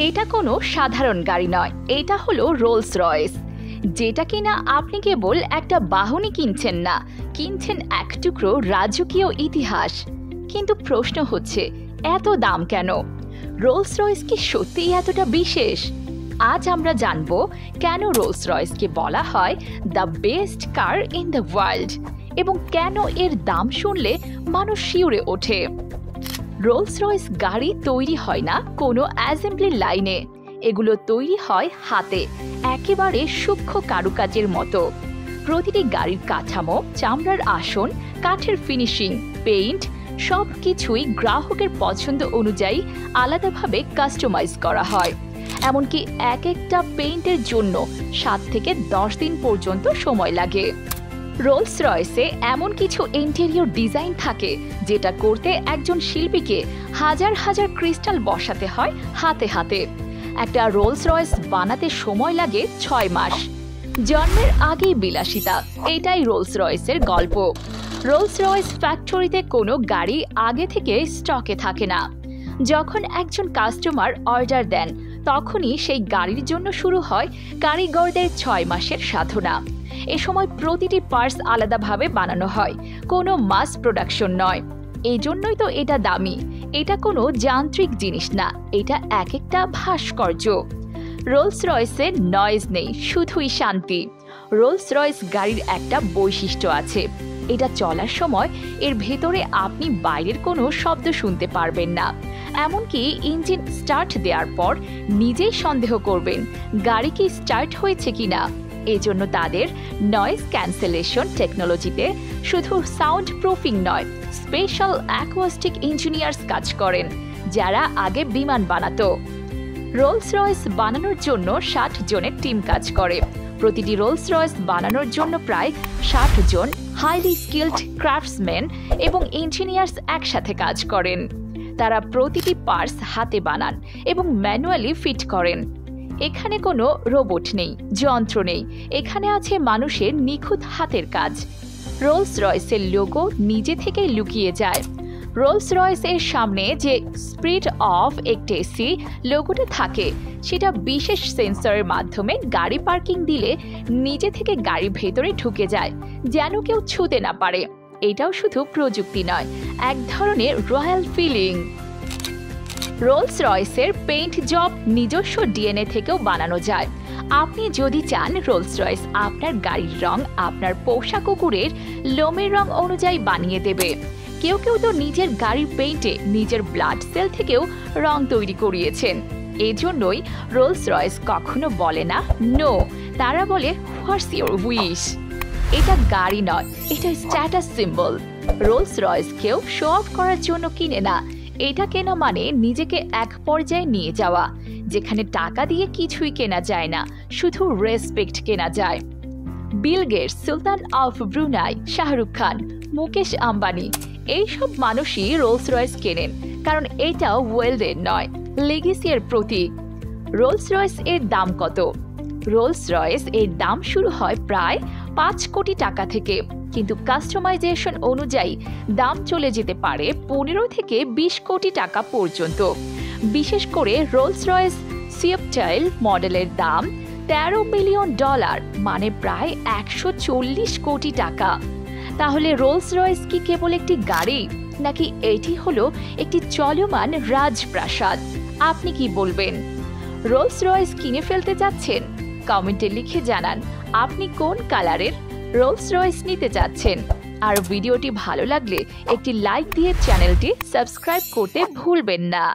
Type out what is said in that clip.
এটা কোনো সাধারণ গাড়ি নয়, এটা হলো রোলস রয়েস, যেটা কিনা আপনি কেবল একটা বাহনই কিনছেন না, কিনছেন এক টুকরো রাজকীয় ইতিহাস। কিন্তু প্রশ্ন হচ্ছে, এত দাম কেন? রোলস রয়েস কি সত্যিই এতটা বিশেষ? আজ আমরা জানব কেন রোলস রয়েসকে বলা হয় the best car in the world এবং কেন এর দাম শুনলে মানুষ শিউরে ওঠে। রোলস রয়েস গাড়ি তৈরি হয় না কোনো অ্যাসেম্বলি লাইনে, এগুলো তৈরি হয় হাতে, একেবারে সূক্ষ্ম কারুকাজের মতো। প্রতিটি গাড়ির কাঠামো, চামড়ার আসন, কাঠের ফিনিশিং, পেইন্ট সব কিছুই গ্রাহকের পছন্দ অনুযায়ী আলাদাভাবে কাস্টমাইজ করা হয়। এমনকি এক একটা পেইন্টের জন্য 7 থেকে 10 দিন পর্যন্ত সময় লাগে। রোলস রয়েসে এমন কিছু ইন্টেরিয়র ডিজাইন থাকে যেটা করতে একজন শিল্পীকে হাজার হাজার ক্রিস্টাল বসাতে হয় হাতে হাতে। একটা রোলস রয়েস বানাতে সময় লাগে 6 মাস। জন্মের আগেই বিলাসিতা, এটাই রোলস রয়েসের গল্প। রোলস রয়েস ফ্যাক্টরিতে কোনো গাড়ি আগে থেকে স্টকে থাকে না। যখন একজন কাস্টমার অর্ডার দেন, তখনই সেই গাড়ির জন্য শুরু হয় কারিগরদের 6 মাসের সাধনা। এ সময় প্রতিটি পার্টস আলাদাভাবে বানানো হয়, কোনো মাস প্রোডাকশন নয়। এই জন্যই তো এটা দামি। এটা কোনো যান্ত্রিক জিনিস না, এটা এক একটা ভাস্কর্য। রোলস রয়েসের নয়েজ নেই, শুধুই শান্তি। রোলস রয়েস গাড়ির একটা বৈশিষ্ট্য আছে, এটা চলার সময় এর ভেতরে আপনি বাইরের কোনো শব্দ শুনতে পারবেন না। এমনকি ইঞ্জিন স্টার্ট দেওয়ার পর নিজেই সন্দেহ করবেন গাড়ি কি স্টার্ট হয়েছে কিনা। এজন্য তাদের নয়েজ ক্যান্সেলেশন টেকনোলজিতে শুধু সাউন্ড প্রুফিং নয়, স্পেশাল অ্যাকোয়াস্টিক ইঞ্জিনিয়ার্স কাজ করেন, যারা আগে বিমান বানাতো। রোলস রয়েস বানানোর জন্য 60 জনের টিম কাজ করে। প্রতিটি রোলস রয়েস বানানোর জন্য প্রায় 60 জন হাইলি স্কিলড ক্রাফটসম্যান এবং ইঞ্জিনিয়ার্স একসাথে কাজ করেন। তারা প্রতিটি পার্টস হাতে বানান এবং ম্যানুয়ালি ফিট করেন। এখানে কোনো রোবট নেই, যন্ত্র নেই, এখানে আছে মানুষের নিখুঁত হাতের কাজ। রোলস রয়েসের লোগো নিজে থেকেই লুকিয়ে যায়। রোলস রয়েসের সামনে যে স্পিরিট অফ এক্টেসি লোগোটা থাকে, সেটা বিশেষ সেন্সরের মাধ্যমে গাড়ি পার্কিং দিলে নিজে থেকে গাড়ির ভেতরে ঢুকে যায়, যেন কেউ ছুঁতে না পারে। এটাও শুধু প্রযুক্তি নয়, এক ধরনের রয়্যাল ফিলিং। রোলস রয়েসের পেইন্ট জব নিজস্ব ডিএনএ থেকেও বানানো যায়। আপনি যদি চান রোলস রয়েস আপনার গাড়ির রং আপনার পোষা কুকুরের লোমের রং অনুযায়ী বানিয়ে দেবে। কেউ কেউ তো নিজের গাড়ির পেইন্টে নিজের ব্লাড সেল থেকেও রং তৈরি করিয়েছেন। এজন্যই রোলস রয়েস কখনো বলে না নো, তারা বলে হোয়াটস ইউর উইশ। এটা গাড়ি নয়, এটা স্ট্যাটাস সিম্বল। রোলস রয়েস কেউ শো অফ করার জন্য কিনে না, এটা কেনা মানে নিজেকে এক পর্যায়ে নিয়ে যাওয়া, যেখানে টাকা দিয়ে কিছুই কেনা যায় না, শুধু রেসপেক্ট কেনা যায়। Bill Gates, Sultan of Brunei, Shahrukh Khan, Mukesh Ambani, এইসব মানুষই রোলস রয়েস কেনেন, কারণ এটাও ওয়েলথের নয়, লেগেসির প্রতীক। রোলস রয়েস এর দাম কত? রোলস রয়েস এর দাম শুরু হয় প্রায় 5 কোটি টাকা থেকে, কিন্তু কাস্টমাইজেশন অনুযায়ী দাম চলে যেতে পারে 15 থেকে 20 কোটি টাকা পর্যন্ত। বিশেষ করে রোলস রয়েস সুইফটাইল মডেলের দাম $13 মিলিয়ন, মানে প্রায় 140 কোটি টাকা। তাহলে রোলস রয়েস কি কেবল একটি গাড়ি, নাকি এটি হলো একটি চলমান রাজপ্রাসাদ? আপনি কি বলবেন? রোলস রয়েস কিনে ফেলতে যাচ্ছেন? কমেন্টে লিখে জানান আপনি কোন কালারের রোলস রয়েস নিতে চাচ্ছেন। আর ভিডিওটি ভালো লাগলে একটি লাইক দিয়ে চ্যানেলটি সাবস্ক্রাইব করতে ভুলবেন না।